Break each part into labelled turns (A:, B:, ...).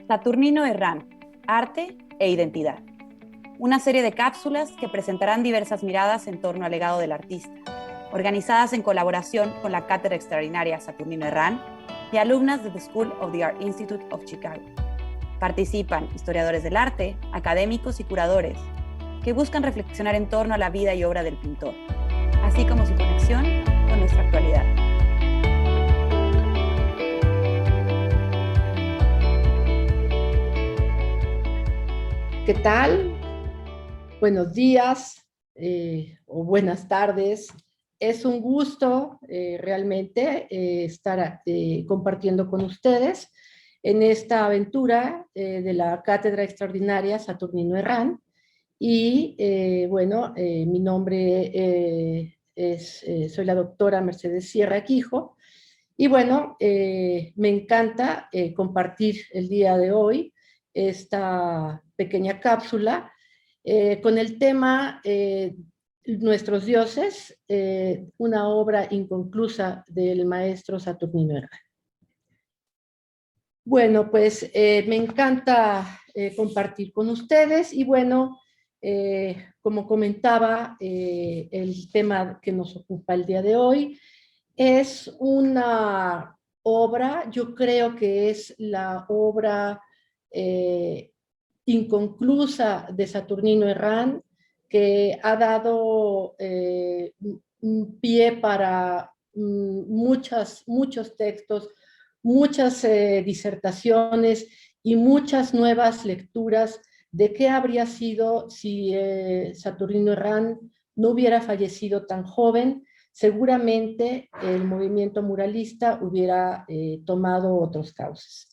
A: Saturnino Herrán, Arte e Identidad. Una serie de cápsulas que presentarán diversas miradas en torno al legado del artista, organizadas en colaboración con la Cátedra Extraordinaria Saturnino Herrán y alumnas de The School of the Art Institute of Chicago. Participan historiadores del arte, académicos y curadores, que buscan reflexionar en torno a la vida y obra del pintor, así como su conexión con nuestra actualidad.
B: ¿Qué tal? Buenos días o buenas tardes. Es un gusto realmente estar compartiendo con ustedes en esta aventura de la Cátedra Extraordinaria Saturnino Herrán. Y mi nombre soy la doctora Mercedes Sierra Quijo. Y bueno, me encanta compartir el día de hoy esta pequeña cápsula con el tema Nuestros dioses, una obra inconclusa del maestro Saturnino Herrán. Bueno, pues me encanta compartir con ustedes y bueno, como comentaba, el tema que nos ocupa el día de hoy es una obra, yo creo que es la obra inconclusa de Saturnino Herrán, que ha dado un pie para muchos textos, muchas disertaciones y muchas nuevas lecturas de qué habría sido si Saturnino Herrán no hubiera fallecido tan joven. Seguramente el movimiento muralista hubiera tomado otros cauces.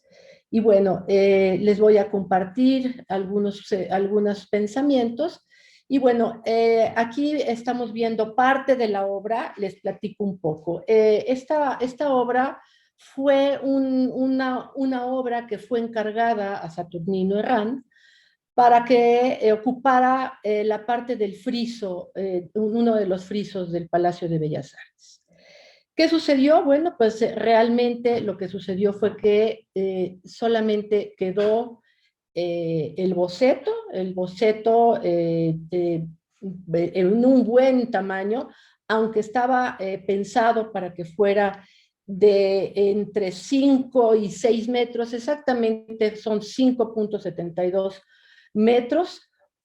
B: Y bueno, les voy a compartir algunos pensamientos. Y bueno, aquí estamos viendo parte de la obra, les platico un poco. Esta obra fue una obra que fue encargada a Saturnino Herrán para que ocupara la parte del friso, uno de los frisos del Palacio de Bellas Artes. ¿Qué sucedió? Bueno, pues realmente lo que sucedió fue que solamente quedó el boceto en un buen tamaño, aunque estaba pensado para que fuera de entre 5 y 6 metros, exactamente son 5.72 metros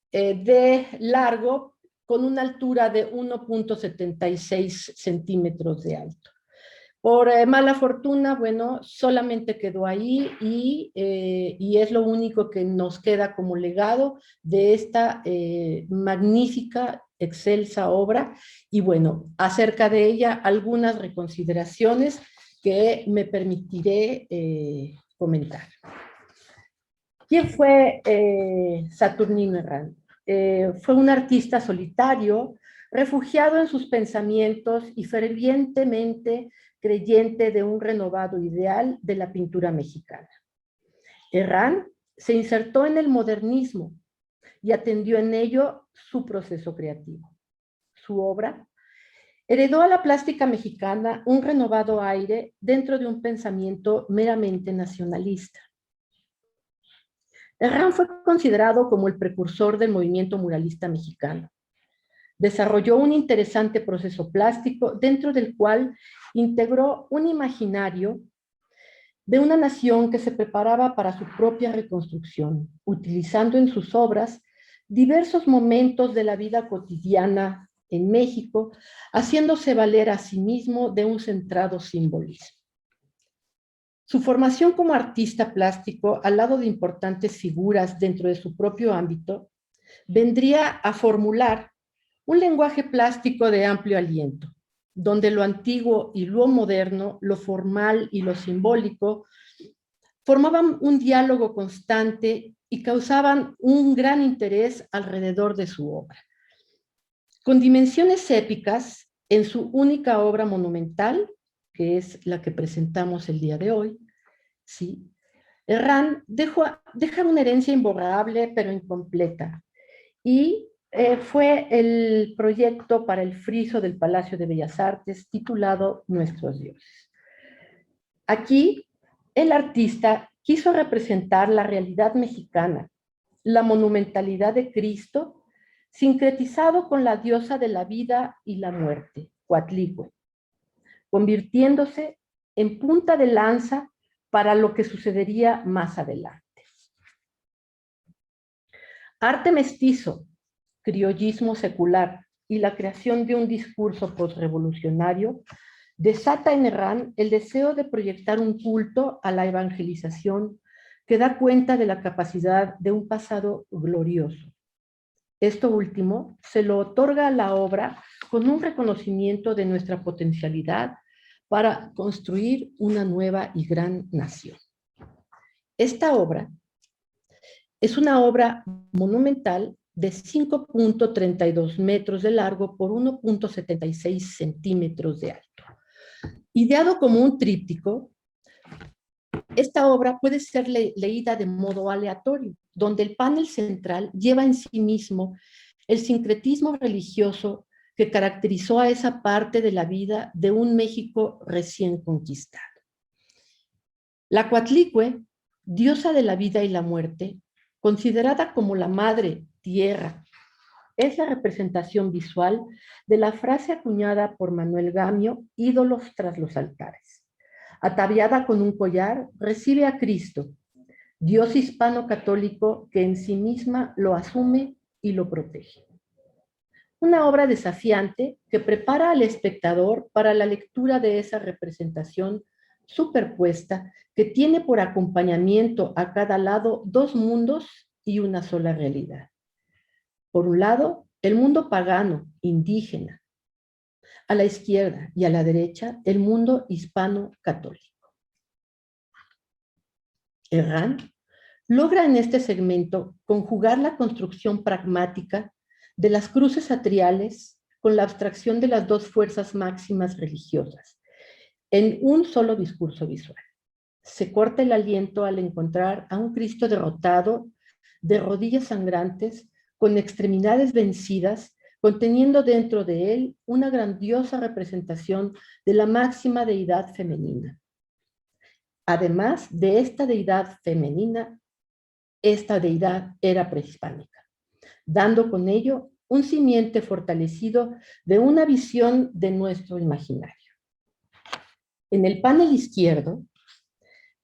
B: de largo, con una altura de 1.76 centímetros de alto. Por mala fortuna, bueno, solamente quedó ahí y es lo único que nos queda como legado de esta magnífica, excelsa obra. Y bueno, acerca de ella, algunas reconsideraciones que me permitiré comentar. ¿Quién fue Saturnino Herrán? Fue un artista solitario, refugiado en sus pensamientos y fervientemente creyente de un renovado ideal de la pintura mexicana. Herrán se insertó en el modernismo y atendió en ello su proceso creativo. Su obra heredó a la plástica mexicana un renovado aire dentro de un pensamiento meramente nacionalista. Herrán fue considerado como el precursor del movimiento muralista mexicano. Desarrolló un interesante proceso plástico dentro del cual integró un imaginario de una nación que se preparaba para su propia reconstrucción, utilizando en sus obras diversos momentos de la vida cotidiana en México, haciéndose valer a sí mismo de un centrado simbolismo. Su formación como artista plástico, al lado de importantes figuras dentro de su propio ámbito, vendría a formular un lenguaje plástico de amplio aliento, donde lo antiguo y lo moderno, lo formal y lo simbólico, formaban un diálogo constante y causaban un gran interés alrededor de su obra. Con dimensiones épicas, en su única obra monumental, que es la que presentamos el día de hoy, ¿sí? Herrán deja una herencia imborrable pero incompleta, y fue el proyecto para el friso del Palacio de Bellas Artes titulado Nuestros dioses. Aquí el artista quiso representar la realidad mexicana, la monumentalidad de Cristo, sincretizado con la diosa de la vida y la muerte, Coatlicue, convirtiéndose en punta de lanza para lo que sucedería más adelante. Arte mestizo, criollismo secular y la creación de un discurso postrevolucionario desata en Herrán el deseo de proyectar un culto a la evangelización que da cuenta de la capacidad de un pasado glorioso. Esto último se lo otorga a la obra con un reconocimiento de nuestra potencialidad para construir una nueva y gran nación. Esta obra es una obra monumental de 5.32 metros de largo por 1.76 centímetros de alto. Ideado como un tríptico, esta obra puede ser leída de modo aleatorio, donde el panel central lleva en sí mismo el sincretismo religioso que caracterizó a esa parte de la vida de un México recién conquistado. La Coatlicue, diosa de la vida y la muerte, considerada como la madre tierra, es la representación visual de la frase acuñada por Manuel Gamio, ídolos tras los altares. Ataviada con un collar, recibe a Cristo, Dios hispano católico que en sí misma lo asume y lo protege. Una obra desafiante que prepara al espectador para la lectura de esa representación superpuesta que tiene por acompañamiento a cada lado dos mundos y una sola realidad. Por un lado, el mundo pagano, indígena. A la izquierda y a la derecha, el mundo hispano-católico. Herrán logra en este segmento conjugar la construcción pragmática de las cruces atriales con la abstracción de las dos fuerzas máximas religiosas en un solo discurso visual. Se corta el aliento al encontrar a un Cristo derrotado, de rodillas sangrantes, con extremidades vencidas, conteniendo dentro de él una grandiosa representación de la máxima deidad femenina. Además de esta deidad femenina, esta deidad era prehispánica, dando con ello un simiente fortalecido de una visión de nuestro imaginario. En el panel izquierdo,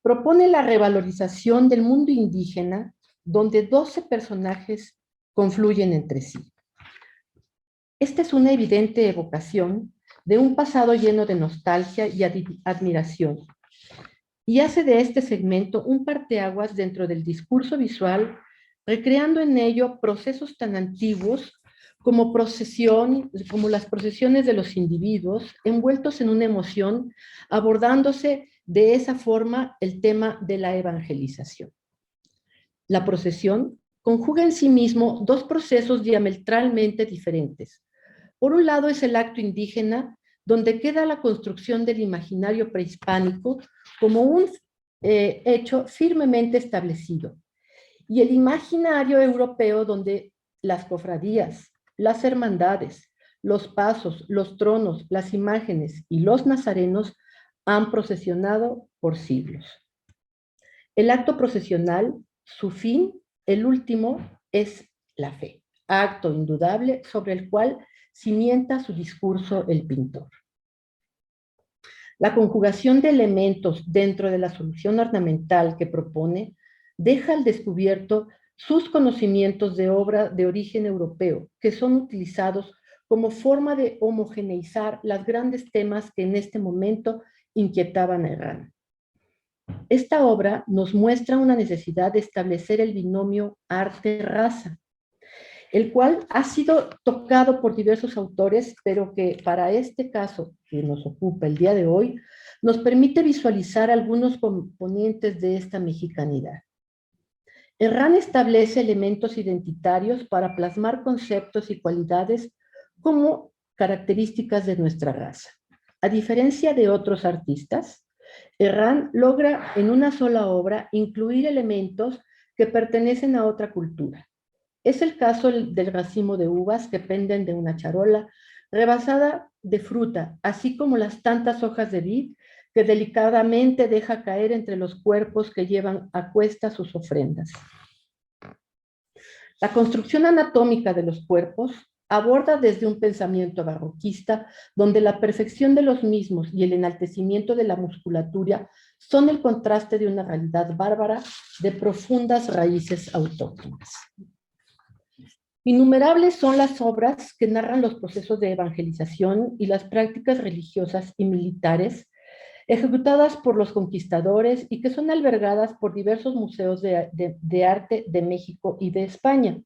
B: propone la revalorización del mundo indígena, donde 12 personajes confluyen entre sí. Esta es una evidente evocación de un pasado lleno de nostalgia y admiración, y hace de este segmento un parteaguas dentro del discurso visual, recreando en ello procesos tan antiguos como las procesiones de los individuos envueltos en una emoción, abordándose de esa forma el tema de la evangelización. La procesión conjuga en sí mismo dos procesos diametralmente diferentes. Por un lado es el acto indígena, donde queda la construcción del imaginario prehispánico como un hecho firmemente establecido, y el imaginario europeo, donde las cofradías, las hermandades, los pasos, los tronos, las imágenes y los nazarenos han procesionado por siglos. El acto procesional, su fin, el último, es la fe, acto indudable sobre el cual cimienta su discurso el pintor. La conjugación de elementos dentro de la solución ornamental que propone deja al descubierto sus conocimientos de obra de origen europeo, que son utilizados como forma de homogeneizar los grandes temas que en este momento inquietaban a Herrán. Esta obra nos muestra una necesidad de establecer el binomio arte-raza, el cual ha sido tocado por diversos autores, pero que para este caso que nos ocupa el día de hoy, nos permite visualizar algunos componentes de esta mexicanidad. Herrán establece elementos identitarios para plasmar conceptos y cualidades como características de nuestra raza. A diferencia de otros artistas, Herrán logra en una sola obra incluir elementos que pertenecen a otra cultura. Es el caso del racimo de uvas que penden de una charola rebasada de fruta, así como las tantas hojas de vid que delicadamente deja caer entre los cuerpos que llevan a cuestas sus ofrendas. La construcción anatómica de los cuerpos aborda desde un pensamiento barroquista, donde la perfección de los mismos y el enaltecimiento de la musculatura son el contraste de una realidad bárbara de profundas raíces autóctonas. Innumerables son las obras que narran los procesos de evangelización y las prácticas religiosas y militares ejecutadas por los conquistadores y que son albergadas por diversos museos de arte de México y de España.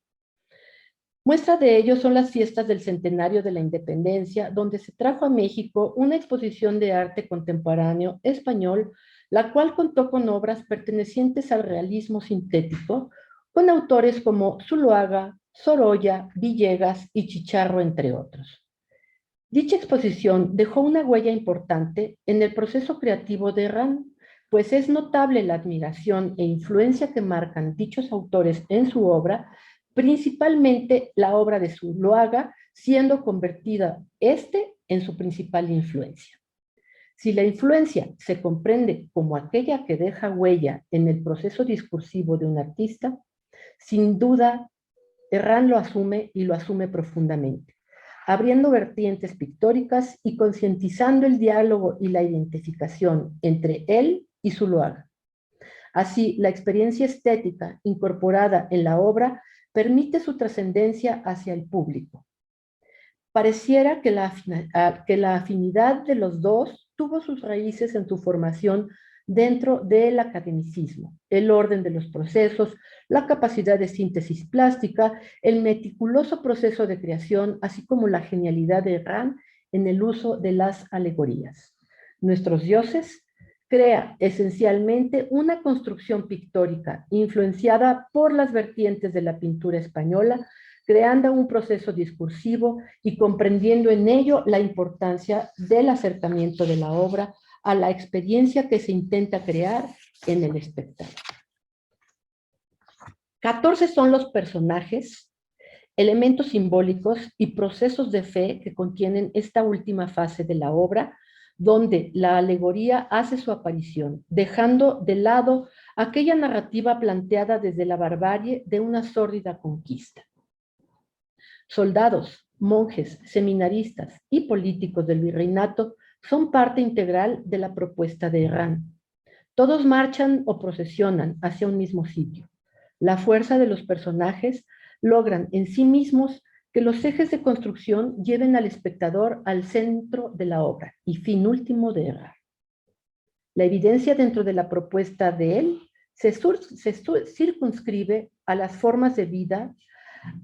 B: Muestra de ello son las fiestas del centenario de la independencia, donde se trajo a México una exposición de arte contemporáneo español, la cual contó con obras pertenecientes al realismo sintético, con autores como Zuloaga, Sorolla, Villegas y Chicharro, entre otros. Dicha exposición dejó una huella importante en el proceso creativo de Herrán, pues es notable la admiración e influencia que marcan dichos autores en su obra, principalmente la obra de Zuloaga, siendo convertida en su principal influencia. Si la influencia se comprende como aquella que deja huella en el proceso discursivo de un artista, sin duda Herrán lo asume y lo asume profundamente, abriendo vertientes pictóricas y concientizando el diálogo y la identificación entre él y Zuloaga. Así, la experiencia estética incorporada en la obra permite su trascendencia hacia el público. Pareciera que la afinidad de los dos tuvo sus raíces en su formación dentro del academicismo, el orden de los procesos, la capacidad de síntesis plástica, el meticuloso proceso de creación, así como la genialidad de Herrán en el uso de las alegorías. Nuestros dioses crea esencialmente una construcción pictórica influenciada por las vertientes de la pintura española, creando un proceso discursivo y comprendiendo en ello la importancia del acercamiento de la obra a la experiencia que se intenta crear en el espectador. 14 son los personajes, elementos simbólicos y procesos de fe que contienen esta última fase de la obra, donde la alegoría hace su aparición, dejando de lado aquella narrativa planteada desde la barbarie de una sórdida conquista. Soldados, monjes, seminaristas y políticos del virreinato son parte integral de la propuesta de Herrán. Todos marchan o procesionan hacia un mismo sitio. La fuerza de los personajes logran en sí mismos que los ejes de construcción lleven al espectador al centro de la obra y fin último de Herrán. La evidencia dentro de la propuesta de él se circunscribe a las formas de vida,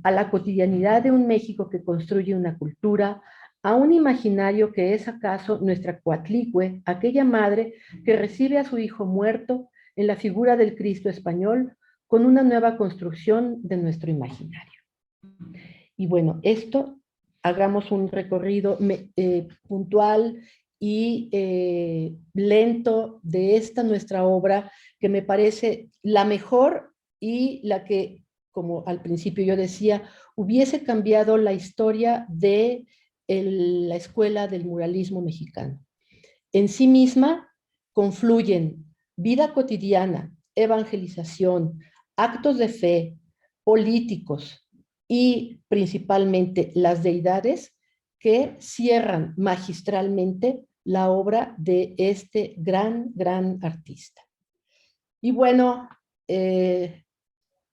B: a la cotidianidad de un México que construye una cultura, a un imaginario que es acaso nuestra Coatlicue, aquella madre que recibe a su hijo muerto en la figura del Cristo español con una nueva construcción de nuestro imaginario. Y bueno, hagamos un recorrido puntual y lento de esta nuestra obra, que me parece la mejor y la que, como al principio yo decía, hubiese cambiado la historia de la escuela del muralismo mexicano. En sí misma confluyen vida cotidiana, evangelización, actos de fe, políticos y principalmente las deidades que cierran magistralmente la obra de este gran artista. Y bueno,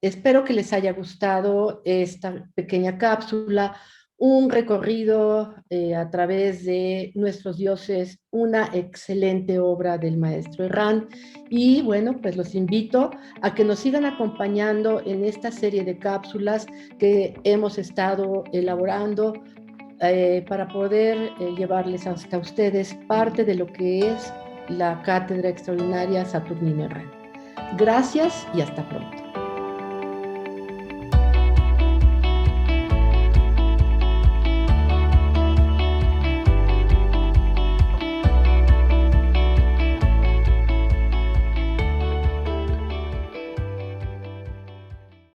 B: espero que les haya gustado esta pequeña cápsula, un recorrido a través de nuestros dioses, una excelente obra del maestro Herrán. Y bueno, pues los invito a que nos sigan acompañando en esta serie de cápsulas que hemos estado elaborando para poder llevarles hasta ustedes parte de lo que es la Cátedra Extraordinaria Saturnino Herrán. Gracias y hasta pronto.